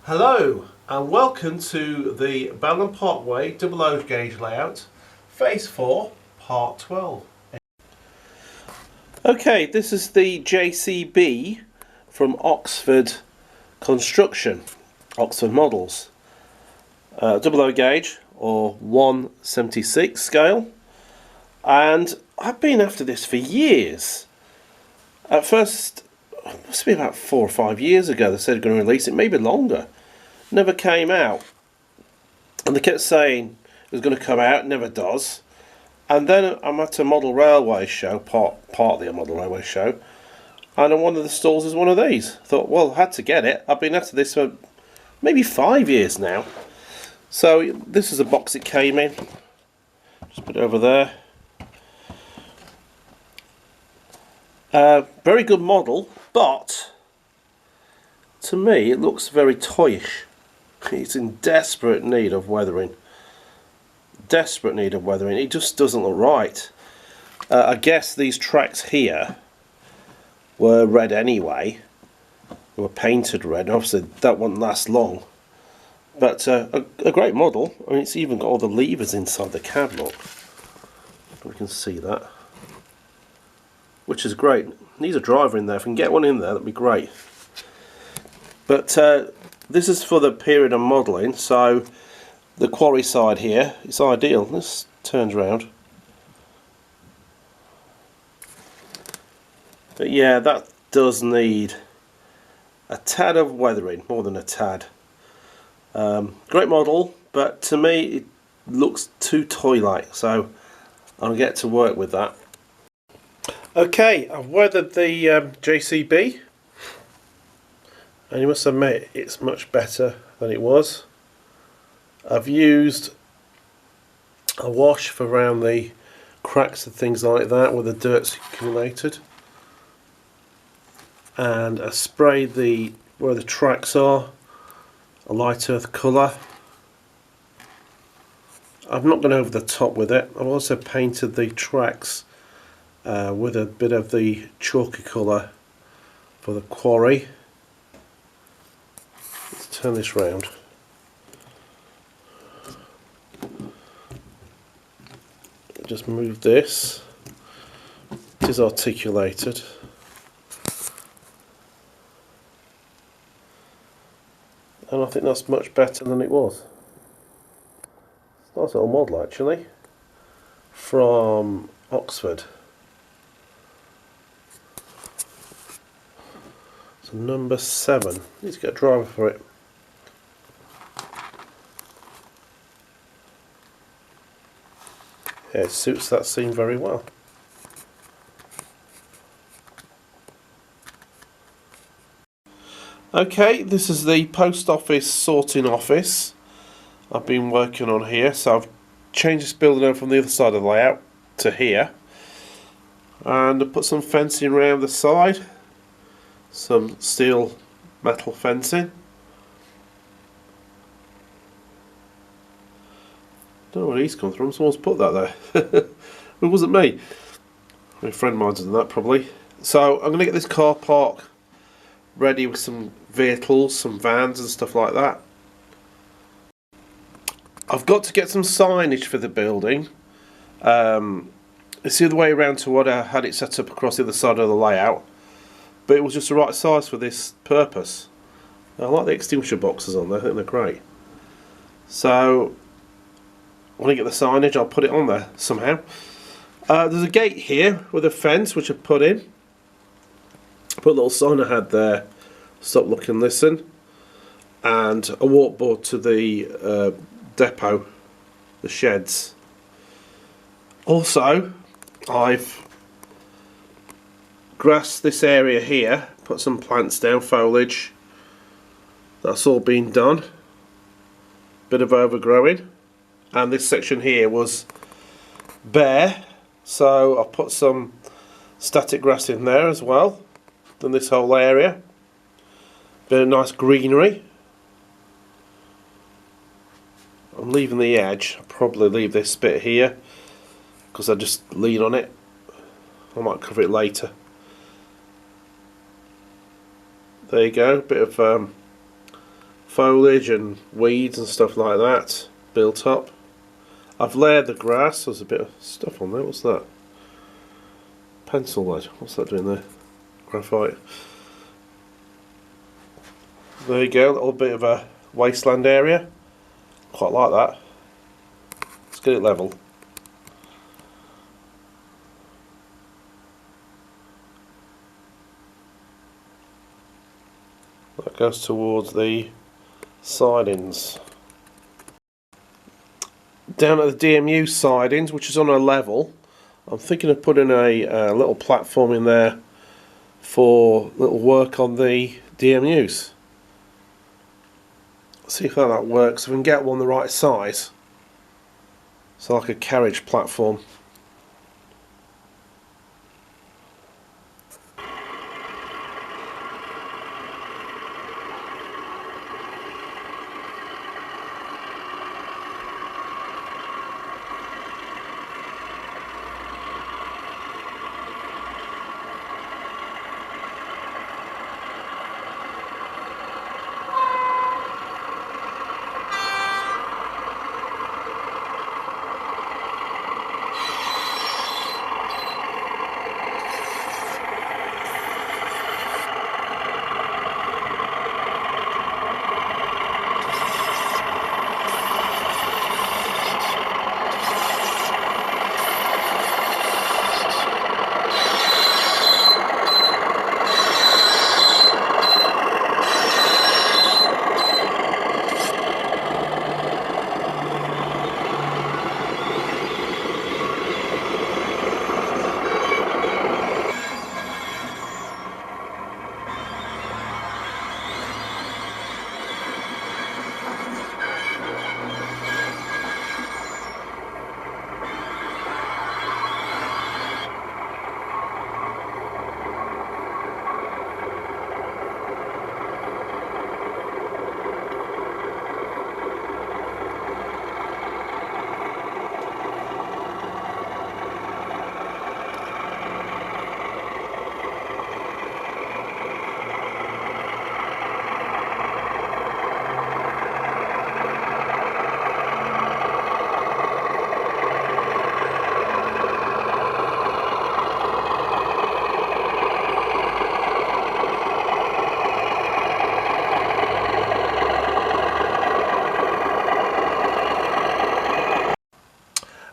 Hello and welcome to the Ballan Parkway double O gauge layout, Phase 4, Part 12. Okay, this is the JCB from Oxford Construction, Oxford Models. Double O gauge or 1/76 scale, and I've been after this for years. At first, it must be about 4 or 5 years ago, they said they're going to release it, maybe longer. Never came out, and they kept saying it was going to come out, never does. And then I'm at a model railway show, partly a model railway show, and one of the stalls is one of these. I thought, well, I had to get it. I've been after this for maybe 5 years now. So this is a box it came in. Just put it over there. Very good model, but to me it looks very toyish. It's in desperate need of weathering. Desperate need of weathering. It just doesn't look right. I guess these tracks here were red anyway. They were painted red. Obviously that won't last long. But a great model. I mean, it's even got all the levers inside the cab, look. We can see that. Which is great. Needs a driver in there. If we can get one in there, that'd be great. But this is for the period of modelling, so the Quarry side here is ideal. This turns round. But yeah, that does need a tad of weathering, more than a tad. Great model, but to me it looks too toy-like, so I'll get to work with that. Okay, I've weathered the JCB, and you must admit it's much better than it was. I've used a wash for around the cracks and things like that where the dirt's accumulated, and I sprayed where the tracks are a light earth colour. I've not gone over the top with it. I've also painted the tracks with a bit of the chalky colour for the Quarry. Let's turn this round. Just move this. It is articulated. And I think that's much better than it was. It's a nice little model actually, from Oxford. So number 7. Need to get a driver for it. Yeah, it suits that scene very well. Okay, this is the post office sorting office I've been working on here. So I've changed this building over from the other side of the layout to here, and I put some fencing around the side, some steel metal fencing. Don't know where he's come from. Someone's put that there. It wasn't me. A friend of mine's done that probably. So I'm going to get this car park ready with some vehicles, some vans and stuff like that. I've got to get some signage for the building. It's the other way around to what I had it set up across the other side of the layout, but it was just the right size for this purpose. I like the extinguisher boxes on there. I think they're great. So when I get the signage, I'll put it on there somehow. There's a gate here with a fence which I put in. Put a little sign I had there, stop, look and listen, and a walkboard to the depot, the sheds. Also, I've grassed this area here, put some plants down, foliage. That's all been done. Bit of overgrowing. And this section here was bare, so I've put some static grass in there as well. Done this whole area. Bit of nice greenery. I'm leaving the edge. I'll probably leave this bit here because I just lean on it. I might cover it later. There you go, bit of foliage and weeds and stuff like that built up. I've layered the grass. There's a bit of stuff on there. What's that? Pencil lead. What's that doing there? Graphite. There you go, a little bit of a wasteland area. Quite like that. Let's get it level. That goes towards the sidings. Down at the DMU sidings, which is on a level, I'm thinking of putting a little platform in there for little work on the DMUs. See if that works. If we can get one the right size, so like a carriage platform.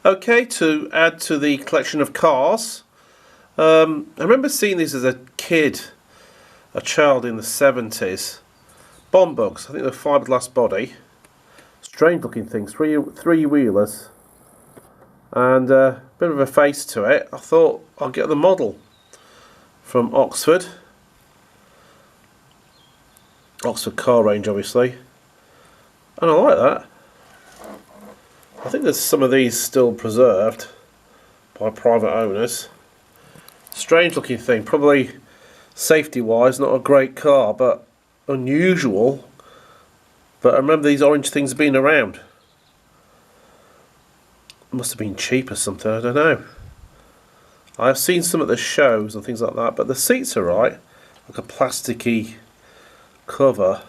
Okay, to add to the collection of cars, I remember seeing these as a kid, a child in the 70s. Bomb bugs, I think they're fiberglass body. Strange looking things, three wheelers, and a bit of a face to it. I thought I'll get the model from Oxford car range, obviously, and I like that. I think there's some of these still preserved by private owners. Strange looking thing, probably safety wise not a great car, but unusual. But I remember these orange things being around. Must have been cheap or something, I don't know. I've seen some at the shows and things like that, but the seats are right, like a plasticky cover.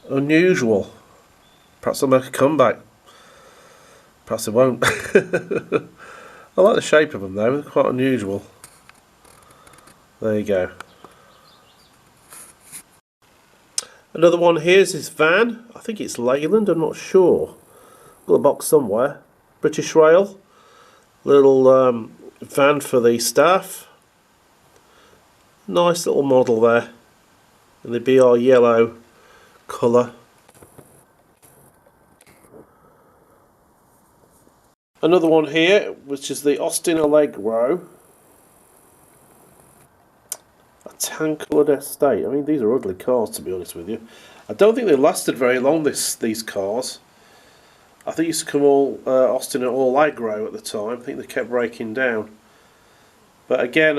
Unusual. Perhaps they'll make a comeback. Perhaps they won't. I like the shape of them though, they're quite unusual. There you go. Another one here is this van. I think it's Leyland, I'm not sure. Got a box somewhere. British Rail. Little van for the staff. Nice little model there. In the BR yellow colour. Another one here, which is the Austin Allegro. A tan coloured estate. I mean, these are ugly cars, to be honest with you. I don't think they lasted very long, these cars. I think it used to come all Austin Allegro at the time. I think they kept breaking down. But again,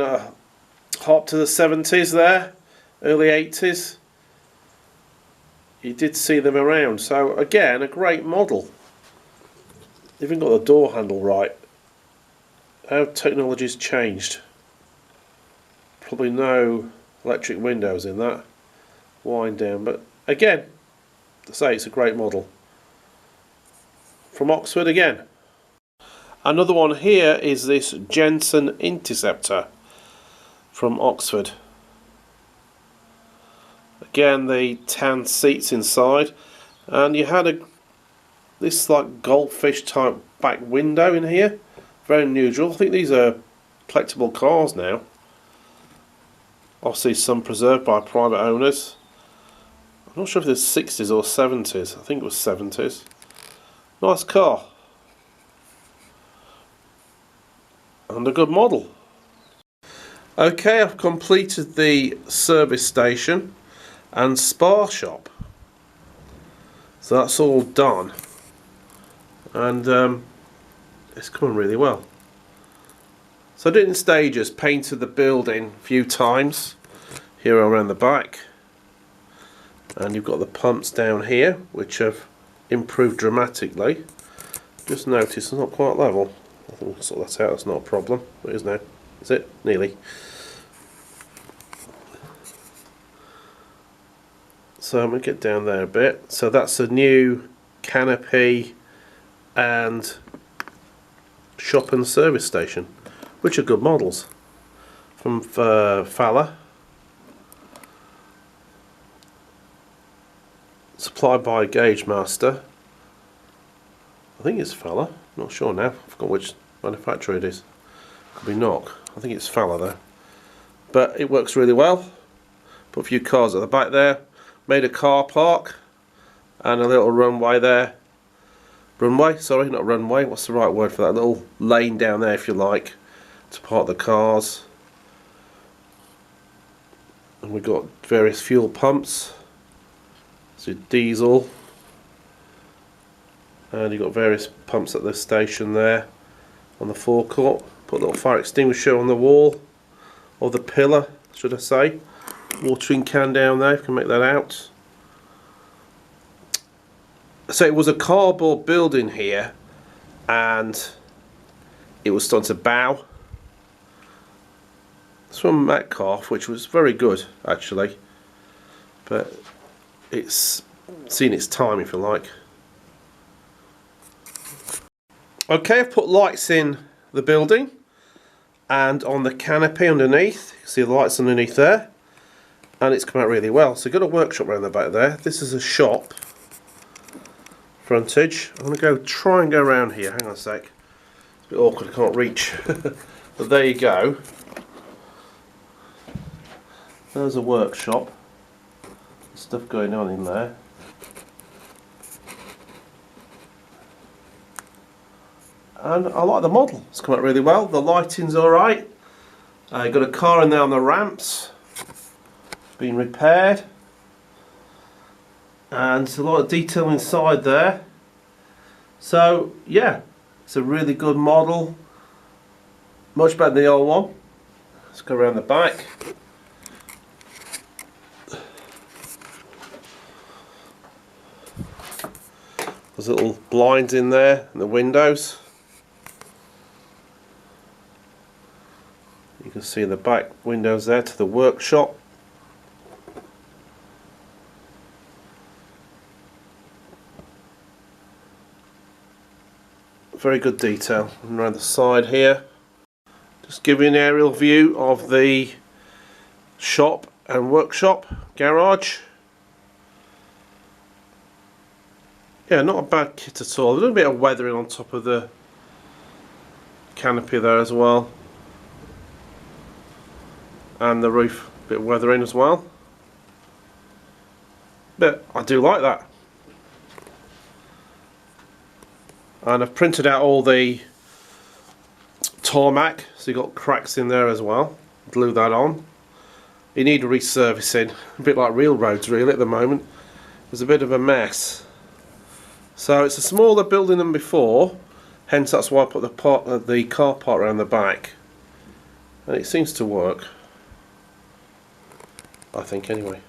hop to the 70s there, early 80s. You did see them around. So again, a great model. Even got the door handle right. How technology's changed. Probably no electric windows in that. wind down, but again, to say it's a great model from Oxford again. Another one here is this Jensen Interceptor from Oxford. Again, the tan seats inside, and you had this like goldfish type back window in here. Very unusual. I think these are collectible cars now. Obviously some preserved by private owners. I'm not sure if it's 60s or 70s. I think it was 70s. Nice car. And a good model. Okay, I've completed the service station and spar shop. So that's all done. And it's coming really well. So I did it in stages, painted the building a few times here around the back, and you've got the pumps down here which have improved dramatically. Just notice it's not quite level. I think we'll sort that out, that's not a problem. It is now, is it? Nearly. So I'm going to get down there a bit. So that's a new canopy and shop and service station, which are good models from Fowler, supplied by Gauge Master. I think it's Fowler, not sure now, I forgot which manufacturer it is. Could be Knock, I think it's Fowler though. But it works really well. Put a few cars at the back there, made a car park and a little runway there. Runway, sorry, not runway, what's the right word for that? A little lane down there if you like, to park the cars. And we've got various fuel pumps. So diesel. And you've got various pumps at the station there on the forecourt. Put a little fire extinguisher on the wall, or the pillar, should I say. Watering can down there, if you can make that out. So it was a cardboard building here, and it was starting to bow. It's from Metcalfe, which was very good actually, but it's seen its time, if you like. Okay, I've put lights in the building and on the canopy underneath. You can see the lights underneath there, and it's come out really well. So you've got a workshop around the back there. This is a shop frontage. I'm going to try and go around here. Hang on a sec. It's a bit awkward, I can't reach. But there you go. There's a workshop. There's stuff going on in there. And I like the model. It's come out really well. The lighting's alright. You've got a car in there on the ramps. It's been repaired. And there's a lot of detail inside there. So yeah, it's a really good model. Much better than the old one. Let's go around the back. There's little blinds in there and the windows. You can see the back windows there to the workshop. Very good detail. And around the side here, just give you an aerial view of the shop and workshop garage. Yeah, not a bad kit at all. A little bit of weathering on top of the canopy there as well, and the roof, a bit of weathering as well. But I do like that. And I've printed out all the tarmac, so you've got cracks in there as well. Glue that on. You need resurfacing, a bit like real roads really at the moment. There's a bit of a mess. So it's a smaller building than before, hence that's why I put the car park around the back. And it seems to work, I think anyway.